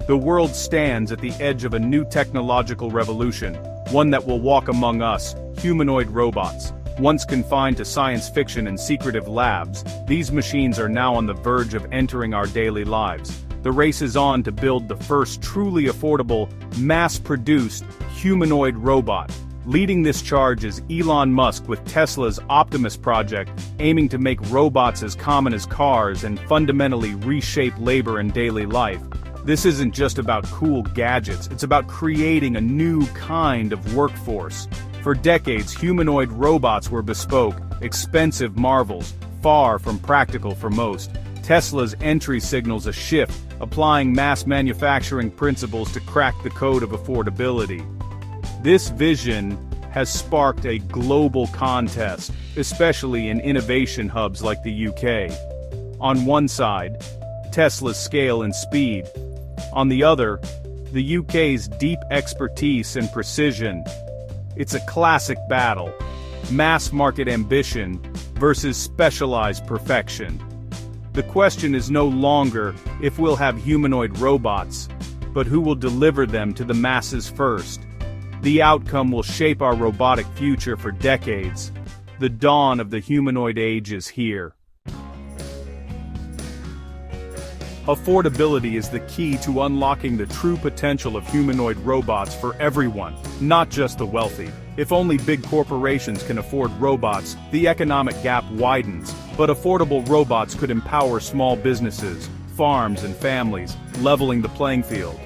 The world stands at the edge of a new technological revolution, one that will walk among us, humanoid robots. Once confined to science fiction and secretive labs, these machines are now on the verge of entering our daily lives. The race is on to build the first truly affordable, mass-produced, humanoid robot. Leading this charge is Elon Musk with Tesla's Optimus project, aiming to make robots as common as cars and fundamentally reshape labor and daily life. This isn't just about cool gadgets, it's about creating a new kind of workforce. For decades, humanoid robots were bespoke, expensive marvels, far from practical for most. Tesla's entry signals a shift, applying mass manufacturing principles to crack the code of affordability. This vision has sparked a global contest, especially in innovation hubs like the UK. On one side, Tesla's scale and speed. On the other, the UK's deep expertise and precision. It's a classic battle. Mass market ambition versus specialized perfection. The question is no longer if we'll have humanoid robots, but who will deliver them to the masses first. The outcome will shape our robotic future for decades. The dawn of the humanoid age is here. Affordability is the key to unlocking the true potential of humanoid robots for everyone, not just the wealthy. If only big corporations can afford robots, the economic gap widens, but affordable robots could empower small businesses, farms and families, leveling the playing field.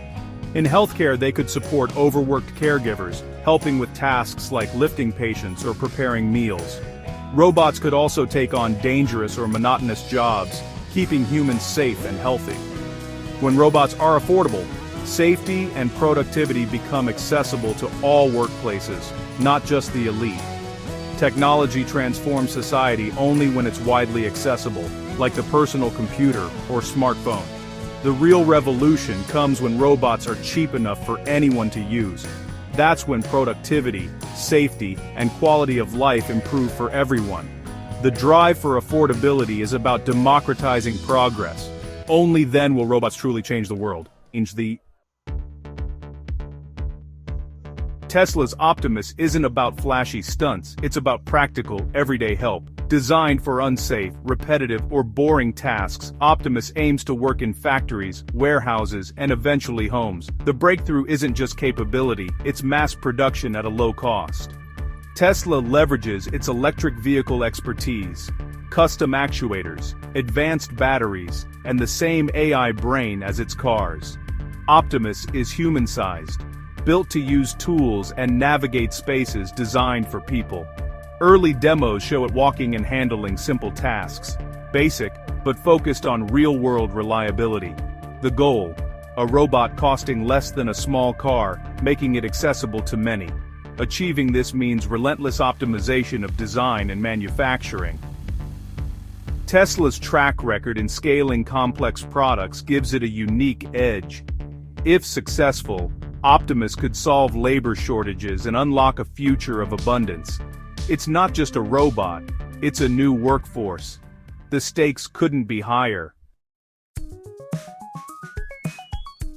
In healthcare, they could support overworked caregivers, helping with tasks like lifting patients or preparing meals. Robots could also take on dangerous or monotonous jobs, keeping humans safe and healthy. When robots are affordable, safety and productivity become accessible to all workplaces, not just the elite. Technology transforms society only when it's widely accessible, like the personal computer or smartphone. The real revolution comes when robots are cheap enough for anyone to use. That's when productivity, safety, and quality of life improve for everyone. The drive for affordability is about democratizing progress. Only then will robots truly change the world. Tesla's Optimus isn't about flashy stunts, it's about practical, everyday help. Designed for unsafe, repetitive, or boring tasks, Optimus aims to work in factories, warehouses, and eventually homes. The breakthrough isn't just capability, it's mass production at a low cost. Tesla leverages its electric vehicle expertise, custom actuators, advanced batteries, and the same AI brain as its cars. Optimus is human-sized, built to use tools and navigate spaces designed for people. Early demos show it walking and handling simple tasks, basic, but focused on real-world reliability. The goal: a robot costing less than a small car, making it accessible to many. Achieving this means relentless optimization of design and manufacturing. Tesla's track record in scaling complex products gives it a unique edge. If successful, Optimus could solve labor shortages and unlock a future of abundance. It's not just a robot, it's a new workforce. The stakes couldn't be higher.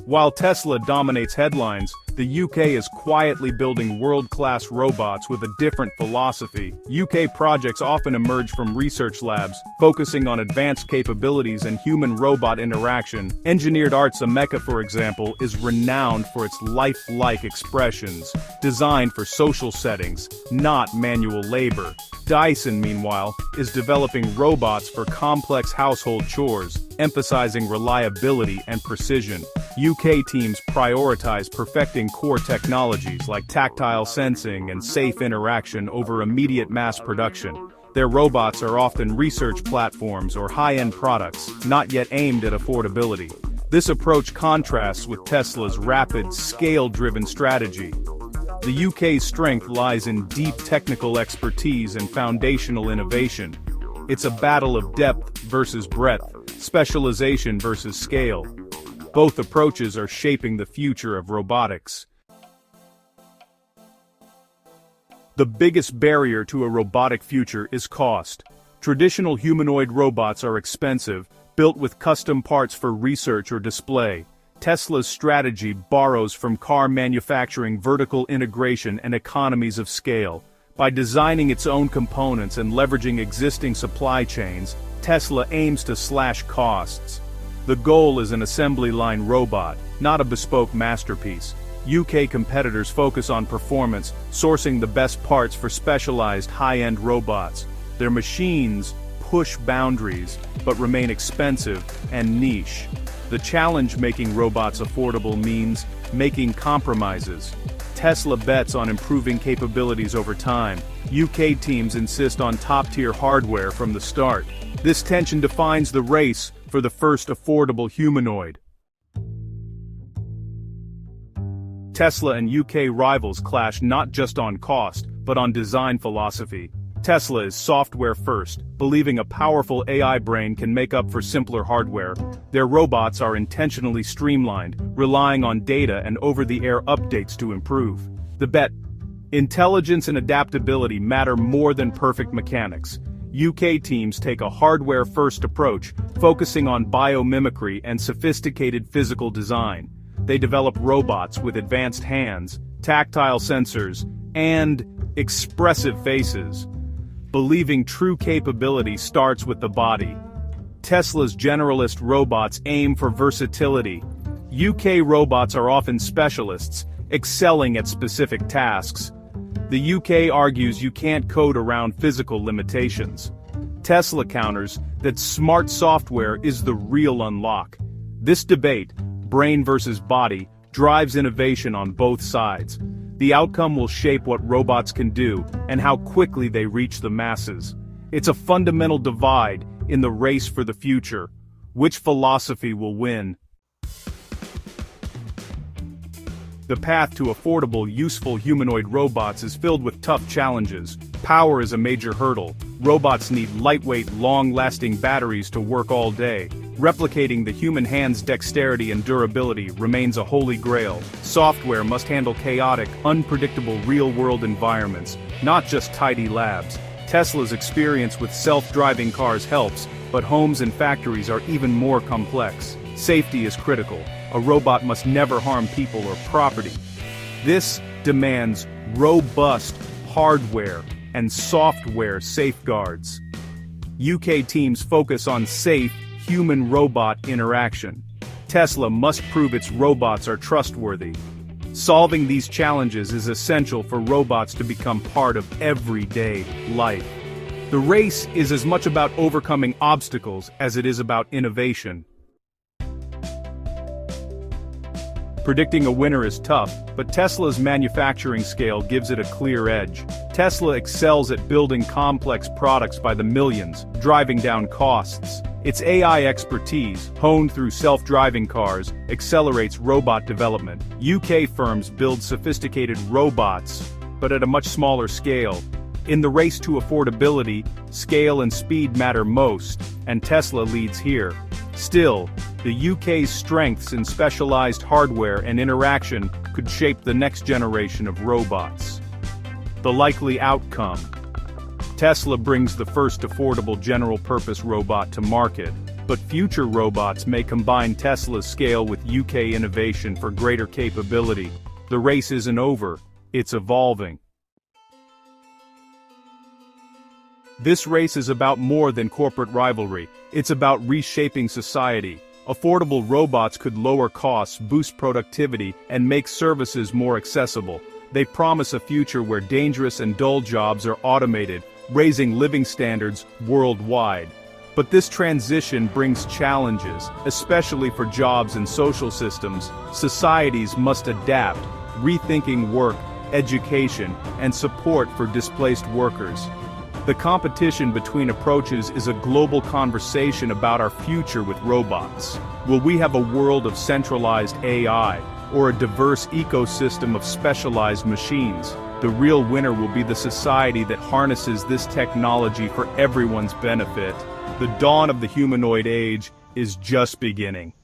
While Tesla dominates headlines, the UK is quietly building world-class robots with a different philosophy. UK projects often emerge from research labs, focusing on advanced capabilities and human-robot interaction. Engineered Arts Ameca, for example, is renowned for its lifelike expressions, designed for social settings, not manual labor. Dyson, meanwhile, is developing robots for complex household chores, emphasizing reliability and precision. UK teams prioritize perfecting core technologies like tactile sensing and safe interaction over immediate mass production. Their robots are often research platforms or high-end products, not yet aimed at affordability. This approach contrasts with Tesla's rapid, scale-driven strategy. The UK's strength lies in deep technical expertise and foundational innovation. It's a battle of depth versus breadth, specialization versus scale. Both approaches are shaping the future of robotics. The biggest barrier to a robotic future is cost. Traditional humanoid robots are expensive, built with custom parts for research or display. Tesla's strategy borrows from car manufacturing vertical integration and economies of scale. By designing its own components and leveraging existing supply chains, Tesla aims to slash costs. The goal is an assembly line robot, not a bespoke masterpiece. UK competitors focus on performance, sourcing the best parts for specialized high-end robots. Their machines push boundaries, but remain expensive and niche. The challenge making robots affordable means making compromises. Tesla bets on improving capabilities over time. UK teams insist on top-tier hardware from the start. This tension defines the race for the first affordable humanoid. Tesla and UK rivals clash not just on cost, but on design philosophy. Tesla is software first, believing a powerful AI brain can make up for simpler hardware. Their robots are intentionally streamlined, relying on data and over-the-air updates to improve. The bet: intelligence and adaptability matter more than perfect mechanics. UK teams take a hardware-first approach, focusing on biomimicry and sophisticated physical design. They develop robots with advanced hands, tactile sensors, and expressive faces. Believing true capability starts with the body. Tesla's generalist robots aim for versatility. UK robots are often specialists, excelling at specific tasks. The UK argues you can't code around physical limitations. Tesla counters that smart software is the real unlock. This debate, brain versus body, drives innovation on both sides. The outcome will shape what robots can do and how quickly they reach the masses. It's a fundamental divide in the race for the future. Which philosophy will win? The path to affordable, useful humanoid robots is filled with tough challenges. Power is a major hurdle. Robots need lightweight, long-lasting batteries to work all day. Replicating the human hand's dexterity and durability remains a holy grail. Software must handle chaotic, unpredictable real-world environments, not just tidy labs. Tesla's experience with self-driving cars helps, but homes and factories are even more complex. Safety is critical. A robot must never harm people or property. This demands robust hardware and software safeguards. UK teams focus on safe, human-robot interaction. Tesla must prove its robots are trustworthy. Solving these challenges is essential for robots to become part of everyday life. The race is as much about overcoming obstacles as it is about innovation. Predicting a winner is tough, but Tesla's manufacturing scale gives it a clear edge. Tesla excels at building complex products by the millions, driving down costs. Its AI expertise, honed through self-driving cars, accelerates robot development. UK firms build sophisticated robots, but at a much smaller scale. In the race to affordability, scale and speed matter most, and Tesla leads here. Still, the UK's strengths in specialized hardware and interaction could shape the next generation of robots. The likely outcome: Tesla brings the first affordable general-purpose robot to market, but future robots may combine Tesla's scale with UK innovation for greater capability. The race isn't over, it's evolving. This race is about more than corporate rivalry, it's about reshaping society. Affordable robots could lower costs, boost productivity, and make services more accessible. They promise a future where dangerous and dull jobs are automated, raising living standards worldwide. But this transition brings challenges, especially for jobs and social systems. Societies must adapt, rethinking work, education, and support for displaced workers. The competition between approaches is a global conversation about our future with robots. Will we have a world of centralized AI, or a diverse ecosystem of specialized machines? The real winner will be the society that harnesses this technology for everyone's benefit. The dawn of the humanoid age is just beginning.